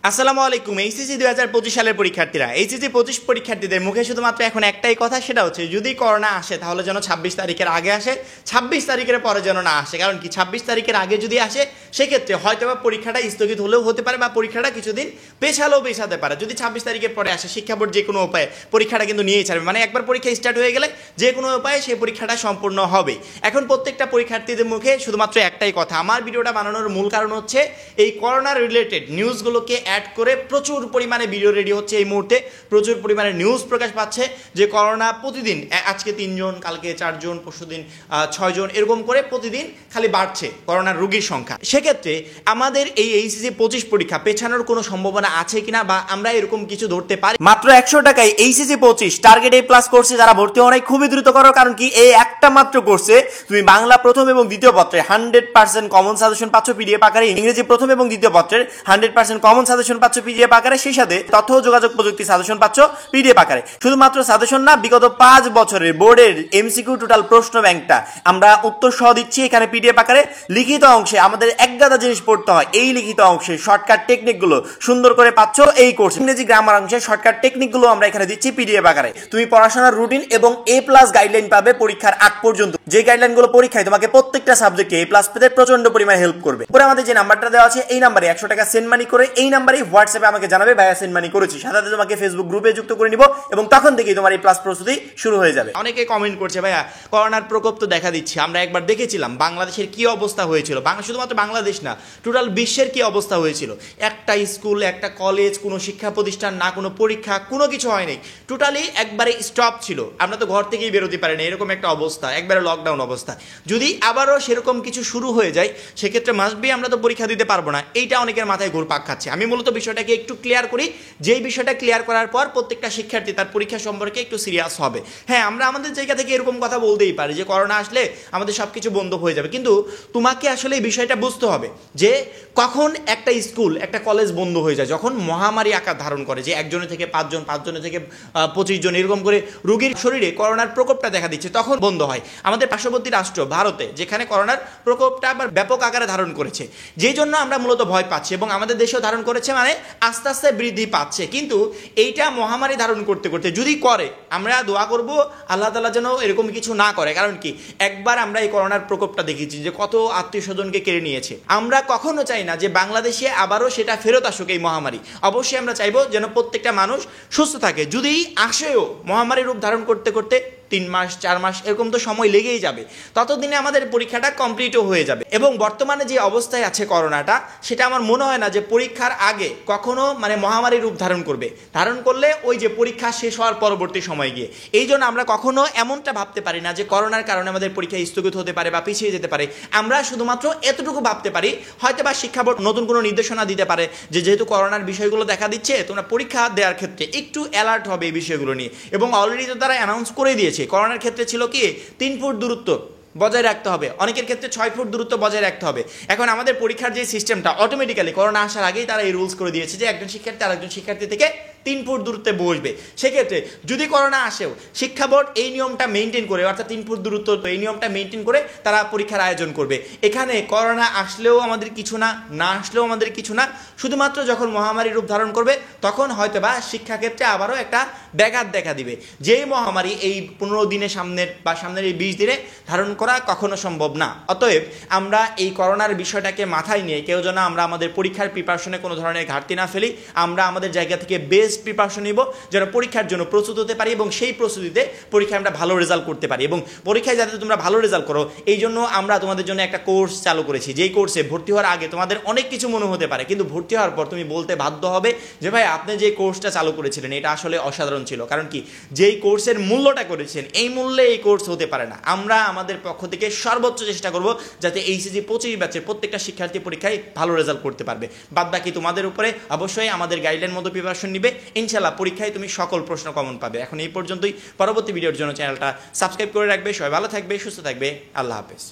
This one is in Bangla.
আসসালামু আলাইকুম। এইচএসসি 2025 সালের পরীক্ষার্থীরা, এইচএসসি 25 পরীক্ষার্থীদের মুখে শুধুমাত্র এখন একটাই কথা, সেটা হচ্ছে যদি করোনা আসে তাহলে যেন 26 তারিখের আগে আসে, 26 তারিখের পরে যেন না আসে। কারণ কি 26 তারিখের আগে যদি আসে সেক্ষেত্রে হয়তো বা পরীক্ষাটা স্থগিত হলেও হতে পারে বা পরীক্ষাটা কিছুদিন পেছাতে পারে। যদি 26 তারিখের পরে আসে শিক্ষা বোর্ড যে কোনো উপায়ে পরীক্ষাটা কিন্তু নিয়েই ছাড়বে, মানে একবার পরীক্ষা স্টার্ট হয়ে গেলে যে কোনো উপায়ে সেই পরীক্ষাটা সম্পূর্ণ হবে। এখন প্রত্যেকটা পরীক্ষার্থীদের মুখে শুধুমাত্র একটাই কথা। আমার ভিডিওটা বানানোর মূল কারণ হচ্ছে এই করোনা রিলেটেড নিউজগুলোকে অ্যাড করে প্রচুর পরিমাণে ভিডিও রেডি হচ্ছে। এই মুহূর্তে প্রচুর পরিমাণে নিউজ প্রকাশ পাচ্ছে যে করোনা প্রতিদিন, আজকে 3 জন, কালকে 4 জন, পরশুদিন 6 জন, এরকম করে প্রতিদিন খালি বাড়ছে করোনার রোগীর সংখ্যা। সেক্ষেত্রে আমাদের এই এইচএসসি 25 পরীক্ষা পেছানোর কোনো সম্ভাবনা আছে কিনা বা আমরা এরকম কিছু ধরতে পারি। মাত্র 100 টাকায় এইচএসসি 25 টার্গেট A+ কোর্সে যারা ভর্তি হওয়া নাই খুবই দ্রুত করো। কারণ কি এই একটা মাত্র কোর্সে তুমি বাংলা প্রথম এবং দ্বিতীয় পত্রে 100% কমন সাজেশন পাচ্ছ পিডিএফ আকারে, ইংরেজি প্রথম এবং দ্বিতীয় পত্রের 100% কমন সাজেশন পাচ্ছ পিডিএফ আকারে, সেই সাথে তথ্য ও যোগাযোগ প্রযুক্তি সাজেশন পাচ্ছ পিডিএফ আকারে। শুধুমাত্র সাজেশন না, বিগত 5 বছরের বোর্ডের এমসিকিউ টোটাল প্রশ্ন ব্যাংকটা আমরা উত্তর সহ দিচ্ছি এখানে পিডিএফ আকারে। লিখিত অংশে আমাদের এক গাদা জিনিস পড়তে হয়, এই লিখিত অংশে শর্টকাট টেকনিকগুলো সুন্দর করে পাচ্ছ এই কোর্স। ইংরেজি গ্রামার অংশে শর্টকাট টেকনিকগুলো আমরা এখানে দিচ্ছি পিডিএফ আকারে। তুমি পড়াশোনার রুটিন এবং A+ গাইডলাইন পাবে পরীক্ষার আগ পর্যন্ত, যে গাইডলাইনগুলো পরীক্ষায় তোমাকে প্রত্যেকটা সাবজেক্টে A+ পেতে প্রচন্ড পরিমাণে হেল্প করবে। পরে আমাদের যে নাম্বারটা দেওয়া আছে এই নাম্বারে 100 টাকা সেন্ড মানি করে এই নাম্বারে হোয়াটসঅ্যাপে আমাকে জানাবে ভাইয়া সেন্ড মানি করেছি, সাথে তোমাকে ফেসবুক গ্রুপে যুক্ত করে নিব এবং তখন থেকেই তোমার A+ প্রস্তুতি শুরু হয়ে যাবে। অনেকে কমেন্ট করছে ভাইয়া করোনার প্রকোপ তো দেখা দিচ্ছে, আমরা একবার দেখেছিলাম বাংলাদেশের কি অবস্থা হয়েছিল, শুধুমাত্র বাংলাদেশ না টোটাল বিশ্বের কি অবস্থা হয়েছিল। একটা স্কুল, একটা কলেজ, কোনো শিক্ষা প্রতিষ্ঠান না, কোনো পরীক্ষা, কোনো কিছু হয়নি, টোটালি একবারে স্টপ ছিল। আমরা তো ঘর থেকেই বেরোতে পারিনি, এরকম একটা অবস্থা, একবারে লকডাউন অবস্থা। যদি আবারও সেরকম কিছু শুরু হয়ে যায় সেক্ষেত্রে মাস্ট বি আমরা তো পরীক্ষা দিতে পারবো না। এইটা অনেকের মাথায় ঘুরপাক খাচ্ছে। আমি মূলত বিষয়টাকে একটু ক্লিয়ার করি, যেই বিষয়টা ক্লিয়ার করার পর প্রত্যেকটা শিক্ষার্থী তার পরীক্ষা সম্পর্কে একটু সিরিয়াস হবে। হ্যাঁ, আমরা আমাদের জায়গা থেকে এরকম কথা বলতেই পারি যে করোনা আসলে আমাদের সব কিছু বন্ধ হয়ে যাবে, কিন্তু তোমাকে আসলে এই বিষয়টা বুঝতে হবে যে কখন একটা স্কুল, একটা কলেজ বন্ধ হয়ে যায়, যখন মহামারী আকার ধারণ করে, যে 1 জনের থেকে 5 জন, 5 জনের থেকে 25 জন, এরকম করে রোগীর শরীরে করোনার প্রকোপটা দেখা দিচ্ছে, তখন বন্ধ হয়। আমাদের পার্শ্ববর্তী রাষ্ট্র ভারতে, যেখানে করোনার প্রকোপটা আবার ব্যাপক আকারে ধারণ করেছে, যেই জন্য আমরা মূলত ভয় পাচ্ছি এবং আমাদের দেশেও ধারণ করেছে, মানে আস্তে আস্তে বৃদ্ধি পাচ্ছে। কিন্তু এইটা মহামারী ধারণ করতে করতে যদি করে, আমরা দোয়া করব আল্লাহ তাআলা যেন এরকম কিছু না করে। কারণ কি একবার আমরা এই করোনার প্রকোপটা দেখেছি যে কত আত্মীয় স্বজনকে কেড়ে নিয়েছে। আমরা কখনো চাই না যে বাংলাদেশে আবারও সেটা ফেরত আসুক এই মহামারী। অবশ্যই আমরা চাইবো যেন প্রত্যেকটা মানুষ সুস্থ থাকে। যদি আসেও মহামারী রূপ ধারণ করতে করতে 3 মাস 4 মাস এরকম তো সময় লেগেই যাবে, ততদিনে আমাদের পরীক্ষাটা কমপ্লিটও হয়ে যাবে। এবং বর্তমানে যে অবস্থায় আছে করোনাটা, সেটা আমার মনে হয় না যে পরীক্ষার আগে কখনো মানে মহামারী রূপ ধারণ করবে। ধারণ করলে ওই যে পরীক্ষা শেষ হওয়ার পরবর্তী সময় গিয়ে, এই জন্য আমরা কখনো এমনটা ভাবতে পারি না যে করোনার কারণে আমাদের পরীক্ষা স্থগিত হতে পারে বা পিছিয়ে যেতে পারে। আমরা শুধুমাত্র এতটুকু ভাবতে পারি, হয়তো বা শিক্ষা বোর্ড নতুন কোনো নির্দেশনা দিতে পারে যে যেহেতু করোনার বিষয়গুলো দেখা দিচ্ছে, তোমরা পরীক্ষা দেওয়ার ক্ষেত্রে একটু অ্যালার্ট হবে এই বিষয়গুলো নিয়ে। এবং অলরেডি তো তারা অ্যানাউন্স করে দিয়েছে, করোনার ক্ষেত্রে ছিল কি 3 ফুট দূরত্ব বজায় রাখতে হবে, অনেকের ক্ষেত্রে 6 ফুট দূরত্ব বজায় রাখতে হবে। এখন আমাদের পরীক্ষার যে সিস্টেমটা অটোমেটিক্যালি করোনা আসার আগেই তারা এই রুলস করে দিয়েছে যে একজন শিক্ষার্থী আরেকজন শিক্ষার্থী থেকে 3 ফুট দূরত্বে বসবে। সেক্ষেত্রে যদি করোনা আসেও শিক্ষা বোর্ড এই নিয়মটা মেনটেন করে, অর্থাৎ 3 ফুট দূরত্ব, এই নিয়মটা মেনটেন করে তারা পরীক্ষার আয়োজন করবে। এখানে করোনা আসলেও আমাদের কিছু না, না আসলেও আমাদের কিছু না। শুধুমাত্র যখন মহামারী রূপ ধারণ করবে তখন হয়তো বা শিক্ষাক্ষেত্রে আবারও একটা ব্যাঘাত দেখা দিবে। যেই মহামারী এই 15 দিনে সামনের এই 20 দিনে ধারণ করা কখনো সম্ভব না। অতএব আমরা এই করোনার বিষয়টাকে মাথায় নিয়ে কেউ যেন আমরা আমাদের পরীক্ষার প্রিপারেশনে কোনো ধরনের ঘাটতি না ফেলি। আমরা আমাদের জায়গা থেকে বেস্ট প্রিপারেশন নিব যেন পরীক্ষার জন্য প্রস্তুত হতে পারি এবং সেই প্রস্তুতিতে পরীক্ষায় আমরা ভালো রেজাল্ট করতে পারি। এবং পরীক্ষায় যাতে তোমরা ভালো রেজাল্ট করো, এই জন্য আমরা তোমাদের জন্য একটা কোর্স চালু করেছি, যেই কোর্সে ভর্তি হওয়ার আগে তোমাদের অনেক কিছু মনে হতে পারে, কিন্তু ভর্তি হওয়ার পর তুমি বলতে বাধ্য হবে যে ভাই আপনি যে কোর্সটা চালু করেছিলেন এটা আসলে অসাধারণ ছিল। কারণ কি যেই কোর্সের মূল্যটা করেছেন এই মূল্যে এই কোর্স হতে পারে না। আমরা আমাদের পক্ষ থেকে সর্বোচ্চ চেষ্টা করব যাতে এইচএসসি 25 ব্যাচের প্রত্যেকটা শিক্ষার্থী পরীক্ষায় ভালো রেজাল্ট করতে পারবে। বাদ বাকি তোমাদের উপরে। অবশ্যই আমাদের গাইডলাইন মতো প্রিপারেশন নিবে, ইনশাআল্লাহ পরীক্ষায় তুমি সকল প্রশ্ন কমন পাবে। এখন এই পর্যন্তই। পরবর্তী ভিডিওর জন্য চ্যানেলটা সাবস্ক্রাইব করে রাখবে। সবাই ভালো থাকবে, সুস্থ থাকবে। আল্লাহ হাফেজ।